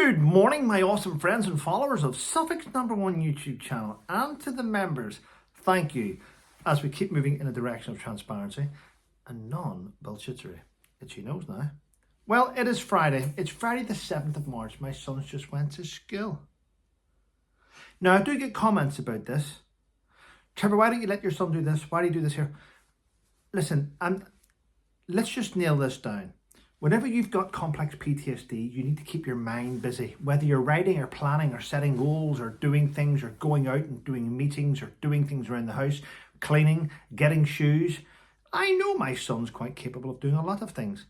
Good morning, my awesome friends and followers of Suffolk's #1 YouTube channel, and to the members, thank you, as we keep moving in a direction of transparency and non-bullshittery. Itchy nose now. Well, it is Friday. It's Friday the 7th of March. My sons just went to school. Now, I do get comments about this. Trevor, why don't you let your son do this? Why do you do this here? Listen, let's just nail this down. Whenever you've got complex PTSD, you need to keep your mind busy. Whether you're writing or planning or setting goals or doing things or going out and doing meetings or doing things around the house, cleaning, getting shoes. I know my son's quite capable of doing a lot of things,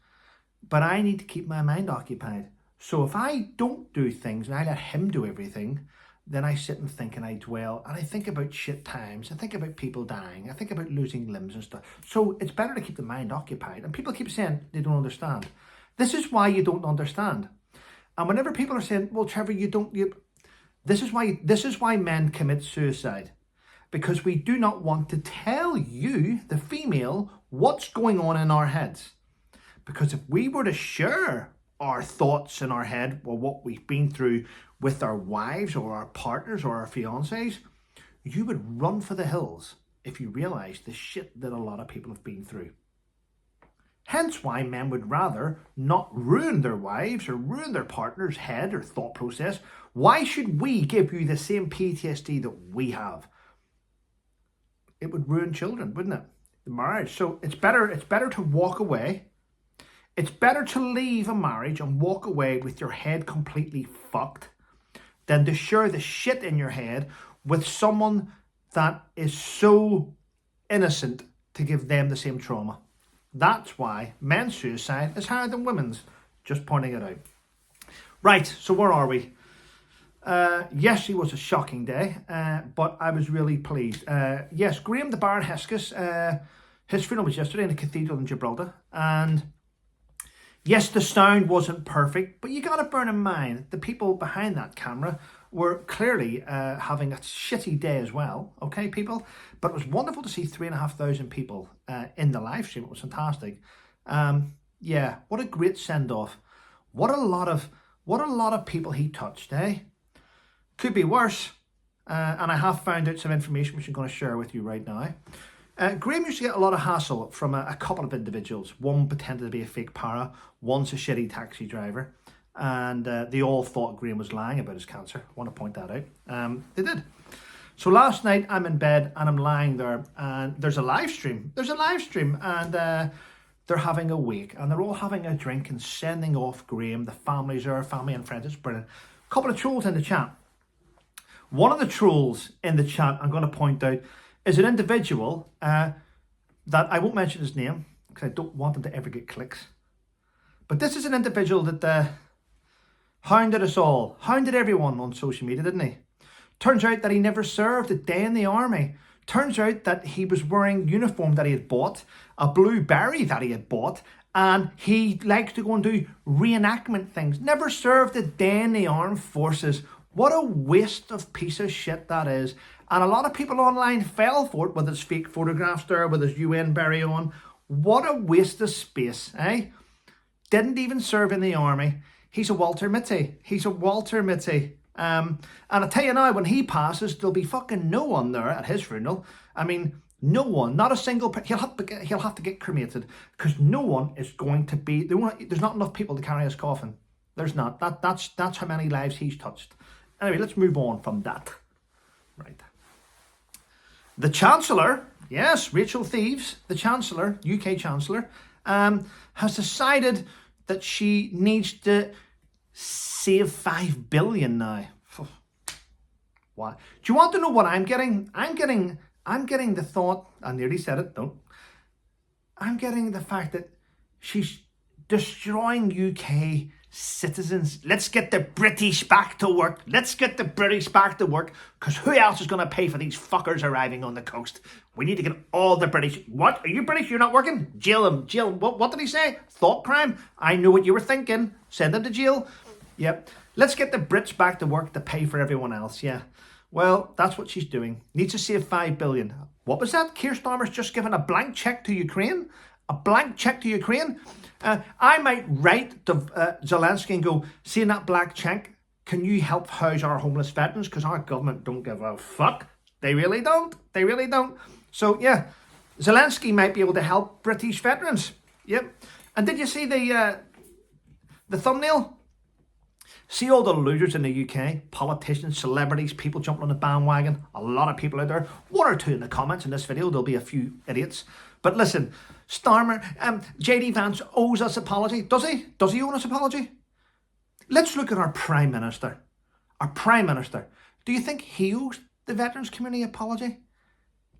but I need to keep my mind occupied. So if I don't do things and I let him do everything, then I sit and think and I dwell and I think about shit times. I think about people dying. I think about losing limbs and stuff. So it's better to keep the mind occupied. And people keep saying they don't understand. This is why you don't understand. And whenever people are saying, well, Trevor, this is why men commit suicide. Because we do not want to tell you, the female, what's going on in our heads. Because if we were to share our thoughts in our head or what we've been through with our wives or our partners or our fiancés, you would run for the hills if you realised the shit that a lot of people have been through. Hence why men would rather not ruin their wives or ruin their partner's head or thought process. Why should we give you the same PTSD that we have? It would ruin children, wouldn't it? The marriage. So it's better to walk away. It's better to leave a marriage and walk away with your head completely fucked than to share the shit in your head with someone that is so innocent to give them the same trauma. That's why men's suicide is higher than women's. Just pointing it out. Right, so where are we? Yesterday was a shocking day, but I was really pleased. Yes, Graham the Baron Hesketh, his funeral was yesterday in the cathedral in Gibraltar, and yes, the sound wasn't perfect, but you got to bear in mind the people behind that camera were clearly having a shitty day as well. Okay, people? But it was wonderful to see 3,500 people in the live stream. It was fantastic. Yeah, what a great send-off. What a lot of people he touched, eh? Could be worse. And I have found out some information which I'm going to share with you right now. Graham used to get a lot of hassle from a couple of individuals. One pretended to be a fake para, one's a shitty taxi driver, and they all thought Graham was lying about his cancer. I want to point that out. They did. So last night I'm in bed and I'm lying there and there's a live stream. And they're having a wake and they're all having a drink and sending off Graham. The families are family and friends. It's brilliant. A couple of trolls in the chat. One of the trolls in the chat I'm going to point out is an individual that I won't mention his name because I don't want him to ever get clicks. But this is an individual that hounded us all, hounded everyone on social media, didn't he? Turns out that he never served a day in the army. Turns out that he was wearing uniform that he had bought, a blue beret that he had bought, and he likes to go and do reenactment things. Never served a day in the armed forces. What a waste of piece of shit that is. And a lot of people online fell for it with his fake photographs there, with his UN beret on. What a waste of space, eh? Didn't even serve in the army. He's a Walter Mitty. And I tell you now, when he passes, there'll be fucking no one there at his funeral. I mean, no one, not a single. He'll have to get cremated because no one is going to be. There's not enough people to carry his coffin. There's not. That's how many lives he's touched. Anyway, let's move on from that. Right. The Chancellor, yes, Rachel Thieves, the Chancellor, UK Chancellor, has decided that she needs to save 5 billion now. What? Do you want to know what I'm getting? I'm getting the thought, I nearly said it, don't. I'm getting the fact that she's destroying UK citizens. Let's get the British back to work. Because who else is going to pay for these fuckers arriving on the coast? We need to get all the British. What? Are you British? You're not working? Jail them. Jail. What did he say? Thought crime? I know what you were thinking. Send them to jail. Yep. Let's get the Brits back to work to pay for everyone else. Yeah. Well, that's what she's doing. Needs to save 5 billion. What was that? Keir Starmer's just given a blank check to Ukraine? A blank check to Ukraine? I might write to Zelensky and go, seeing that blank check, can you help house our homeless veterans? Because our government don't give a fuck. They really don't. They really don't. So yeah, Zelensky might be able to help British veterans. Yep. And did you see the thumbnail? See all the losers in the UK, politicians, celebrities, people jumping on the bandwagon. A lot of people out there. One or two in the comments in this video. There'll be a few idiots. But listen, Starmer, JD Vance owes us apology. Does he? Does he owe us apology? Let's look at our Prime Minister. Our Prime Minister. Do you think he owes the veterans community apology?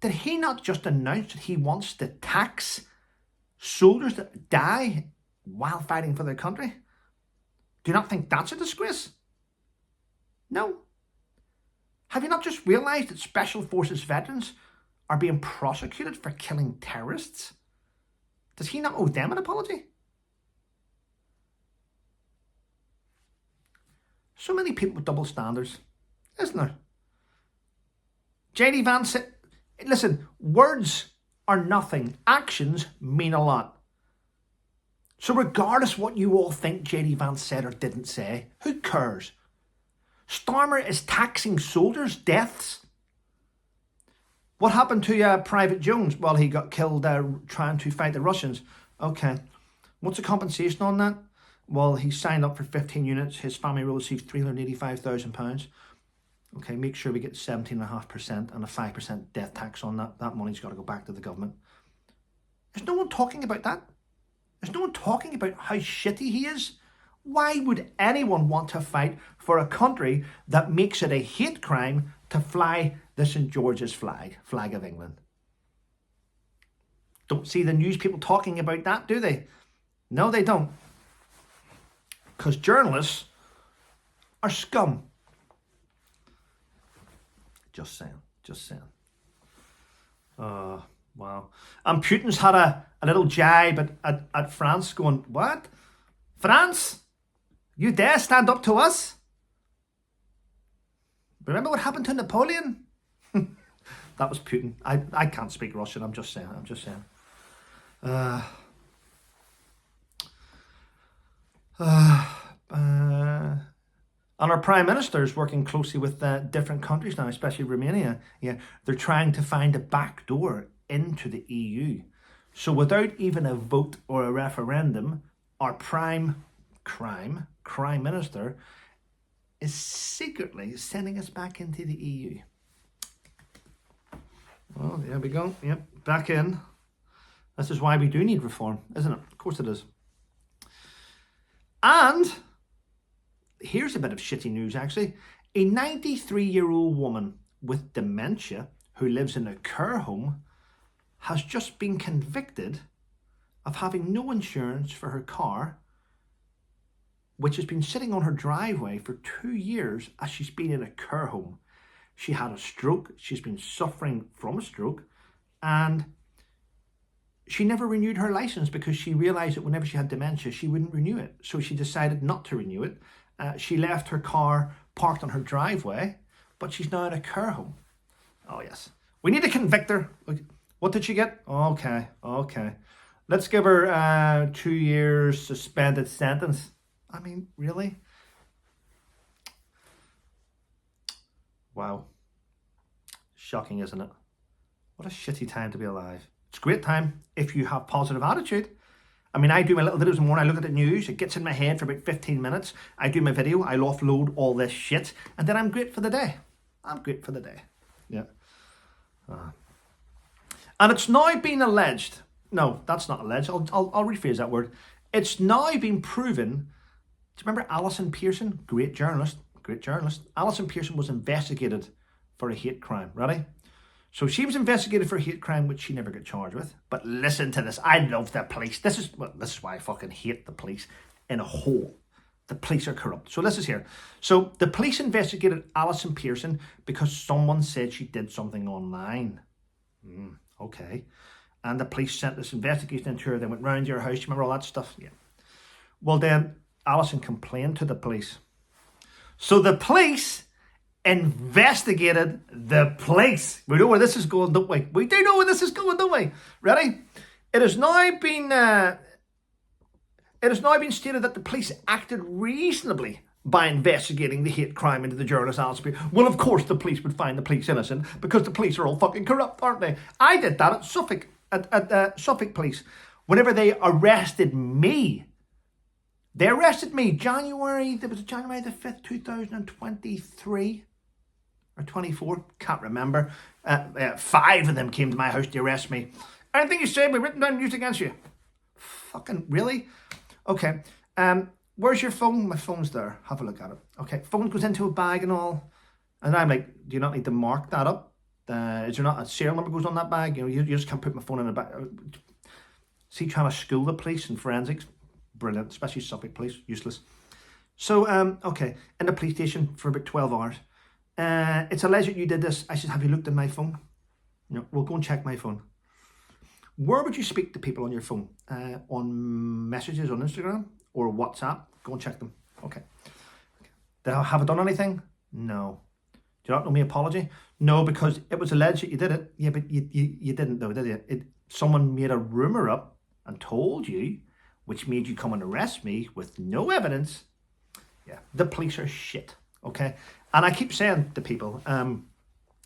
Did he not just announce that he wants to tax soldiers that die while fighting for their country? Do you not think that's a disgrace? No. Have you not just realised that Special Forces veterans are being prosecuted for killing terrorists? Does he not owe them an apology? So many people with double standards, isn't there? JD Vance said, listen, words are nothing. Actions mean a lot. So regardless what you all think JD Vance said or didn't say, who cares? Starmer is taxing soldiers' deaths. What happened to Private Jones? Well, he got killed trying to fight the Russians. Okay. What's the compensation on that? Well, he signed up for 15 units. His family will receive £385,000. Okay, make sure we get 17.5% and a 5% death tax on that. That money's got to go back to the government. There's no one talking about that. There's no one talking about how shitty he is. Why would anyone want to fight for a country that makes it a hate crime to fly the St. George's flag of England? Don't see the news people talking about that, do they? No, they don't. Because journalists are scum. Just saying, just saying. Wow. And Putin's had a little jibe at France going, what? France? You dare stand up to us? Remember what happened to Napoleon? That was Putin. I can't speak Russian, I'm just saying. And our Prime Minister is working closely with different countries now, especially Romania. Yeah, they're trying to find a back door into the EU. So without even a vote or a referendum, our Prime Minister is secretly sending us back into the EU. Well, there we go. Yep, back in. This is why we do need reform, isn't it? Of course it is. And here's a bit of shitty news, actually. A 93-year-old woman with dementia who lives in a care home has just been convicted of having no insurance for her car, which has been sitting on her driveway for 2 years as she's been in a care home. She had a stroke. She's been suffering from a stroke, and she never renewed her license because she realised that whenever she had dementia, she wouldn't renew it. So she decided not to renew it. She left her car parked on her driveway, but she's now in a care home. Oh, yes. We need to convict her. What did she get? Okay. Let's give her 2 years suspended sentence. I mean, really? Wow. Shocking, isn't it? What a shitty time to be alive. It's a great time if you have positive attitude. I mean, I do my little videos in the morning, I look at the news, it gets in my head for about 15 minutes. I do my video, I offload all this shit, and then I'm great for the day. I'm great for the day. Yeah. And it's now been alleged, no, that's not alleged, I'll rephrase that word. It's now been proven, do you remember Alison Pearson? Great journalist. Alison Pearson was investigated for a hate crime, ready? So she was investigated for a hate crime, which she never got charged with. But listen to this. I love the police. This is why I fucking hate the police in a whole. The police are corrupt. So this is here. So the police investigated Alison Pearson because someone said she did something online. Okay. And the police sent this investigation into her. They went round to your house. You remember all that stuff? Yeah. Well, then Alison complained to the police. So the police investigated the police. We know where this is going, don't we? We do know where this is going, don't we? Ready? It has now been stated that the police acted reasonably by investigating the hate crime into the journalist Alistair. Well, of course the police would find the police innocent because the police are all fucking corrupt, aren't they? I did that at Suffolk, at Suffolk Police. Whenever they arrested me, January the 5th, 2023 or 24, can't remember. 5 of them came to my house to arrest me. Anything you say will be written down and used against you. Fucking really? Okay. Where's your phone? My phone's there. Have a look at it. Okay. Phone goes into a bag and all. And I'm like, do you not need to mark that up? Is there not a serial number goes on that bag? You know, you just can't put my phone in a bag. See, trying to school the police in forensics. Brilliant. Especially Suffolk Police. Useless. So, okay. In the police station for about 12 hours. It's alleged you did this. I said, have you looked at my phone? No. Well, go and check my phone. Where would you speak to people on your phone? On messages on Instagram or WhatsApp? Go and check them. Okay. Have I done anything? No. Do you not know my apology? No, because it was alleged that you did it. Yeah, but you didn't though, did you? Someone made a rumour up and told you, which made you come and arrest me with no evidence. Yeah, the police are shit, okay? And I keep saying to people,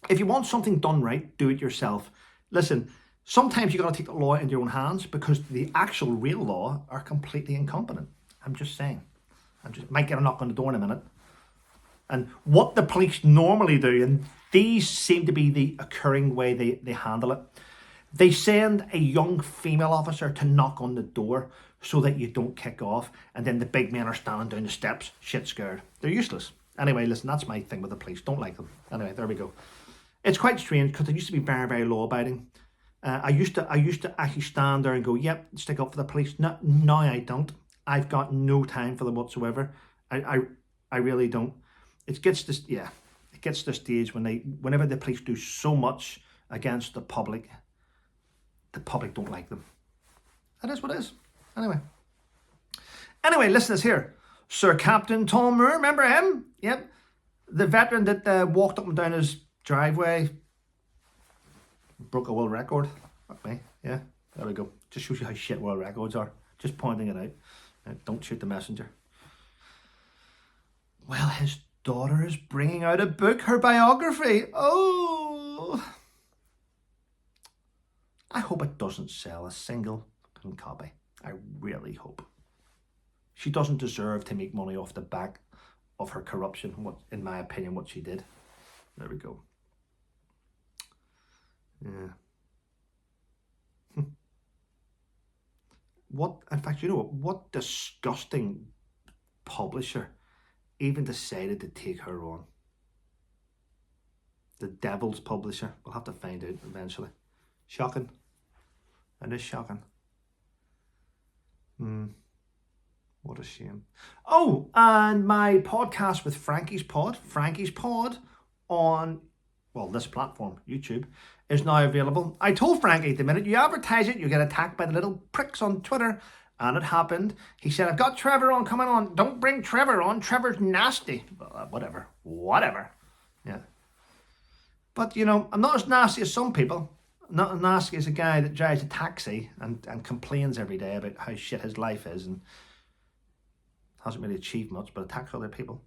if you want something done right, do it yourself. Listen, sometimes you got to take the law into your own hands because the actual real law are completely incompetent. I'm just saying. Might get a knock on the door in a minute. And what the police normally do, and these seem to be the occurring way they handle it, they send a young female officer to knock on the door so that you don't kick off, and then the big men are standing down the steps, shit scared. They're useless. Anyway, listen, that's my thing with the police. Don't like them. Anyway, there we go. It's quite strange because they used to be very, very law-abiding. I used to actually stand there and go, yep, stick up for the police. No, I don't. I've got no time for them whatsoever. I really don't. It gets to the stage whenever the police do so much against the public don't like them. That is what it is. Anyway, listeners here. Sir Captain Tom Moore, remember him? Yep. The veteran that walked up and down his driveway, broke a world record. Fuck me. Yeah, there we go. Just shows you how shit world records are. Just pointing it out. Don't shoot the messenger. Well, his daughter is bringing out a book, her biography. Oh, I hope it doesn't sell a single fucking copy. I really hope. She doesn't deserve to make money off the back of her corruption, in my opinion, what she did. There we go. Yeah. In fact, you know what disgusting publisher even decided to take her on? The devil's publisher. We'll have to find out eventually. Shocking. It is shocking. What a shame. Oh, and my podcast with Frankie's Pod on, well, this platform, YouTube, is now available. I told Frankie the minute you advertise it, you get attacked by the little pricks on Twitter. And it happened. He said, I've got Trevor on coming on. Don't bring Trevor on. Trevor's nasty. Whatever. Yeah. But, you know, I'm not as nasty as some people. I'm not as nasty as a guy that drives a taxi and complains every day about how shit his life is and hasn't really achieved much but attacks other people.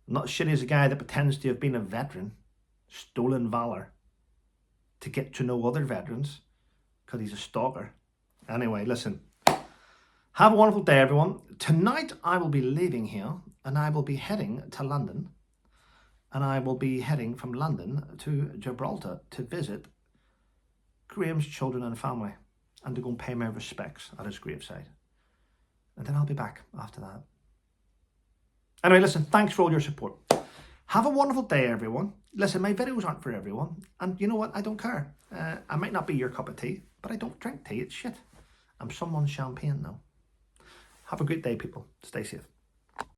I'm not as shitty as a guy that pretends to have been a veteran, stolen valor, to get to know other veterans because he's a stalker. Anyway, listen. Have a wonderful day, everyone. Tonight I will be leaving here and I will be heading to London. And I will be heading from London to Gibraltar to visit Graham's children and family and to go and pay my respects at his graveside. And then I'll be back after that. Anyway, listen, thanks for all your support. Have a wonderful day, everyone. Listen, my videos aren't for everyone. And you know what? I don't care. I might not be your cup of tea, but I don't drink tea. It's shit. I'm someone's champagne now. Have a great day, people. Stay safe.